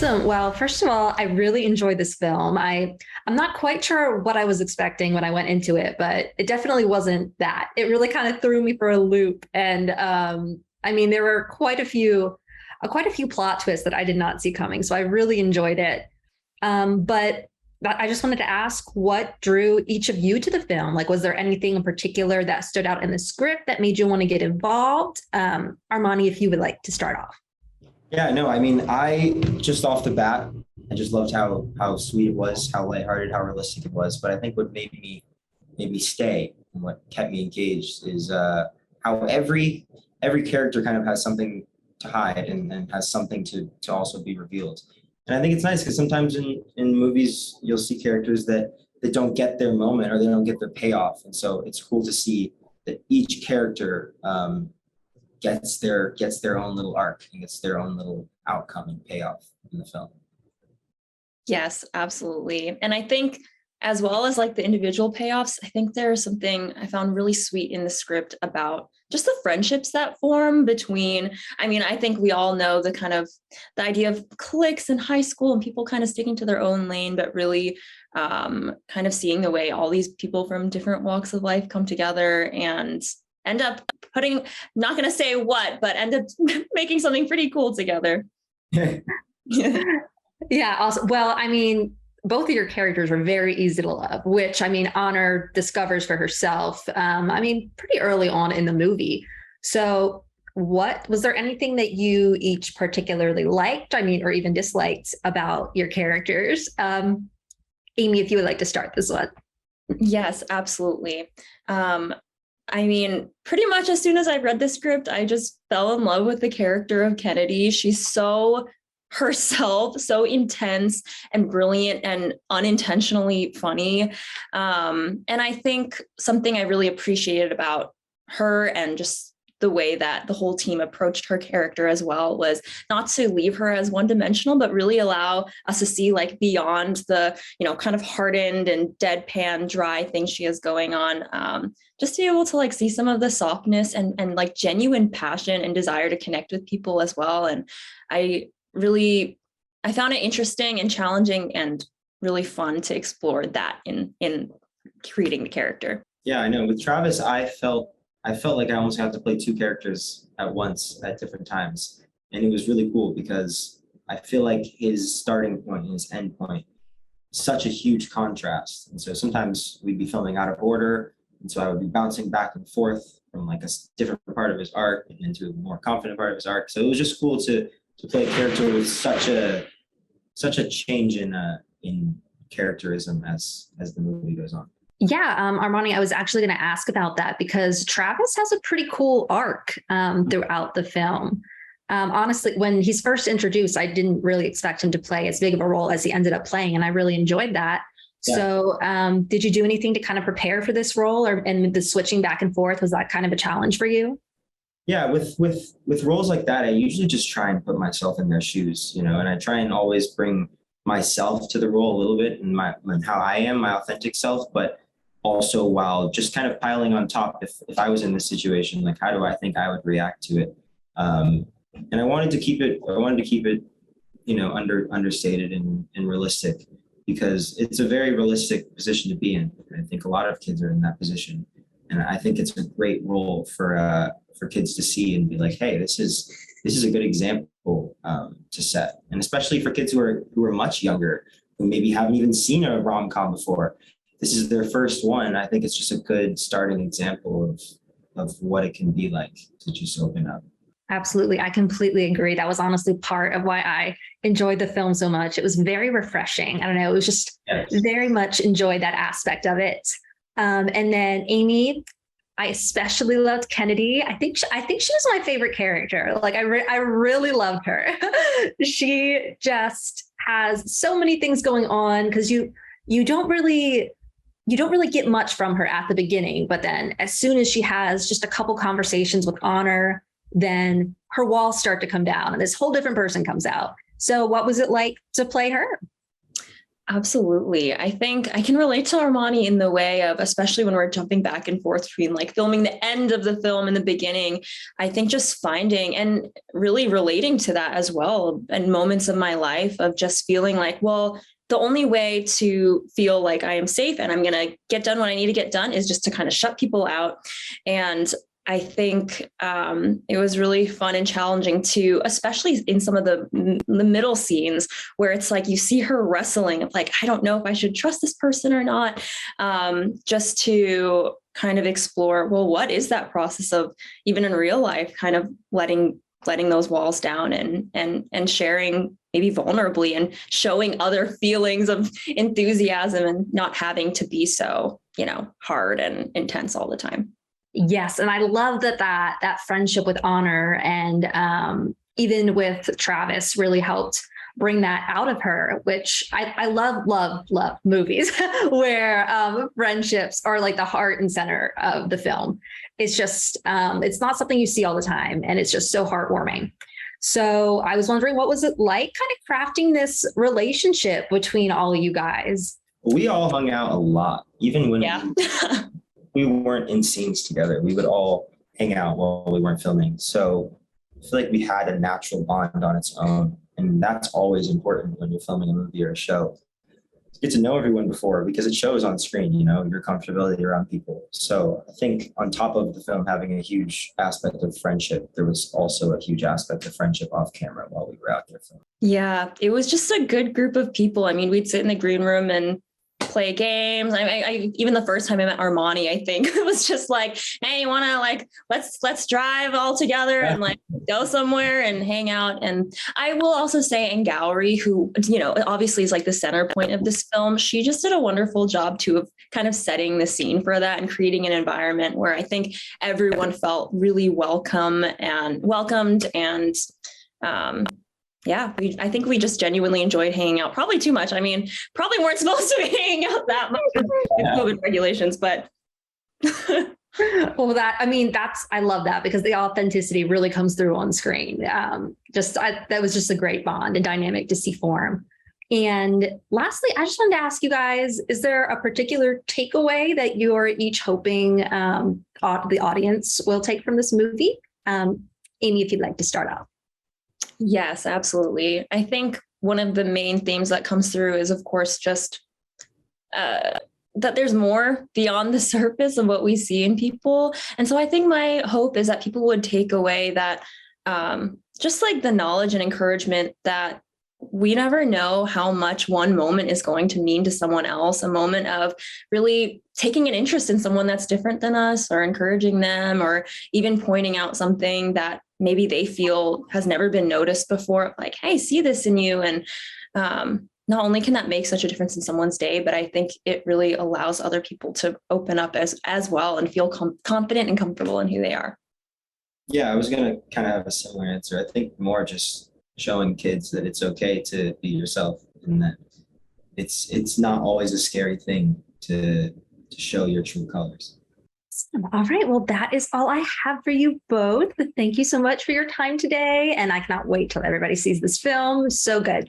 Awesome. Well, first of all, I really enjoyed this film. I'm not quite sure what I was expecting when I went into it, but it definitely wasn't that. It really kind of threw me for a loop. And I mean, there were quite a few plot twists that I did not see coming. So I really enjoyed it. But I just wanted to ask what drew each of you to the film? Like, was there anything in particular that stood out in the script that made you want to get involved? Armani, if you would like to start off. Yeah, no, I mean, I just off the bat, I just loved how sweet it was, how lighthearted, how realistic it was. But I think what made me stay and what kept me engaged is how every character kind of has something to hide and has something to also be revealed. And I think it's nice because sometimes in movies you'll see characters that don't get their moment or they don't get their payoff. And so it's cool to see that each character gets their own little arc and gets their own little outcome and payoff in the film. Yes, absolutely. And I think as well as like the individual payoffs, I think there's something I found really sweet in the script about just the friendships that form between, I mean, I think we all know the idea of cliques in high school and people kind of sticking to their own lane, but really kind of seeing the way all these people from different walks of life come together and end up not going to say what, but end up making something pretty cool together. Yeah. Also, well, I mean, both of your characters were very easy to love, which I mean, Honor discovers for herself. I mean, pretty early on in the movie. So what was there anything that you each particularly liked? I mean, or even disliked about your characters? Amy, if you would like to start this one. Yes, absolutely. I mean, pretty much as soon as I read the script, I just fell in love with the character of Kennedy. She's so herself, so intense and brilliant and unintentionally funny. And I think something I really appreciated about her and just the way that the whole team approached her character as well was not to leave her as one-dimensional, but really allow us to see like beyond the, kind of hardened and deadpan, dry thing she has going on. Just to be able to like see some of the softness and like genuine passion and desire to connect with people as well. And I found it interesting and challenging and really fun to explore that in creating the character. Yeah, I know. With Travis, I felt like I almost had to play two characters at once at different times. And it was really cool because I feel like his starting point and his end point is such a huge contrast. And so sometimes we'd be filming out of order. And so I would be bouncing back and forth from like a different part of his arc and into a more confident part of his arc. So it was just cool to play a character with such a change in characterism as the movie goes on. Yeah, Armani, I was actually going to ask about that because Travis has a pretty cool arc throughout the film. Honestly, when he's first introduced, I didn't really expect him to play as big of a role as he ended up playing, and I really enjoyed that. Yeah. So did you do anything to kind of prepare for this role and the switching back and forth? Was that kind of a challenge for you? Yeah, with roles like that, I usually just try and put myself in their shoes, and I try and always bring myself to the role a little bit and how I am, my authentic self, but also while just kind of piling on top. If I was in this situation, like how do I think I would react to it? And I wanted to keep it, understated and realistic because it's a very realistic position to be in. I think a lot of kids are in that position. And I think it's a great role for kids to see and be like, hey, this is a good example to set. And especially for kids who are much younger, who maybe haven't even seen a rom-com before. This is their first one. I think it's just a good starting example of what it can be like to just open up. Absolutely. I completely agree. That was honestly part of why I enjoyed the film so much. It was very refreshing. I don't know. It was just very much enjoyed that aspect of it. And then Amy, I especially loved Kennedy. I think she was my favorite character. Like I really loved her. She just has so many things going on because you don't really get much from her at the beginning, but then as soon as she has just a couple conversations with Honor, then her walls start to come down and this whole different person comes out. So what was it like to play her? Absolutely. I think I can relate to Armani in the way of, especially when we're jumping back and forth between like filming the end of the film and the beginning, I think just finding and really relating to that as well. And moments of my life of just feeling like, well, the only way to feel like I am safe and I'm going to get done what I need to get done is just to kind of shut people out. And I think it was really fun and challenging too, especially in some of the middle scenes where it's like you see her wrestling of like, I don't know if I should trust this person or not, just to kind of explore, well, what is that process of even in real life, kind of letting those walls down and sharing maybe vulnerably and showing other feelings of enthusiasm and not having to be so, hard and intense all the time. Yes. And I love that friendship with Honor and even with Travis really helped bring that out of her, which I love movies where friendships are like the heart and center of the film. It's just, it's not something you see all the time. And it's just so heartwarming. So I was wondering, what was it like kind of crafting this relationship between all of you guys? We all hung out a lot, even when we weren't in scenes together. We would all hang out while we weren't filming. So I feel like we had a natural bond on its own. And that's always important when you're filming a movie or a show. Get to know everyone before, because it shows on screen, your comfortability around people. So I think on top of the film having a huge aspect of friendship, there was also a huge aspect of friendship off camera while we were out there filming. Yeah, it was just a good group of people. I mean, we'd sit in the green room and play games. I even the first time I met Armani, I think it was just like, hey, you want to like, let's drive all together and like go somewhere and hang out. And I will also say Anne Gowrie, who, obviously is like the center point of this film. She just did a wonderful job too of kind of setting the scene for that and creating an environment where I think everyone felt really welcomed and I think we just genuinely enjoyed hanging out. Probably too much. I mean, probably weren't supposed to be hanging out that much with COVID regulations, but. Well, I love that because the authenticity really comes through on screen. That was just a great bond and dynamic to see form. And lastly, I just wanted to ask you guys, is there a particular takeaway that you're each hoping the audience will take from this movie? Amy, if you'd like to start out. Yes, absolutely. I think one of the main themes that comes through is, of course, just that there's more beyond the surface of what we see in people. And so I think my hope is that people would take away that just like the knowledge and encouragement that we never know how much one moment is going to mean to someone else, a moment of really taking an interest in someone that's different than us or encouraging them or even pointing out something that maybe they feel has never been noticed before, like, hey, see this in you. And not only can that make such a difference in someone's day, but I think it really allows other people to open up as well and feel confident and comfortable in who they are. Yeah, I was going to kind of have a similar answer. I think more just showing kids that it's okay to be yourself and that it's not always a scary thing to show your true colors. All right. Well, that is all I have for you both. Thank you so much for your time today. And I cannot wait till everybody sees this film. So good.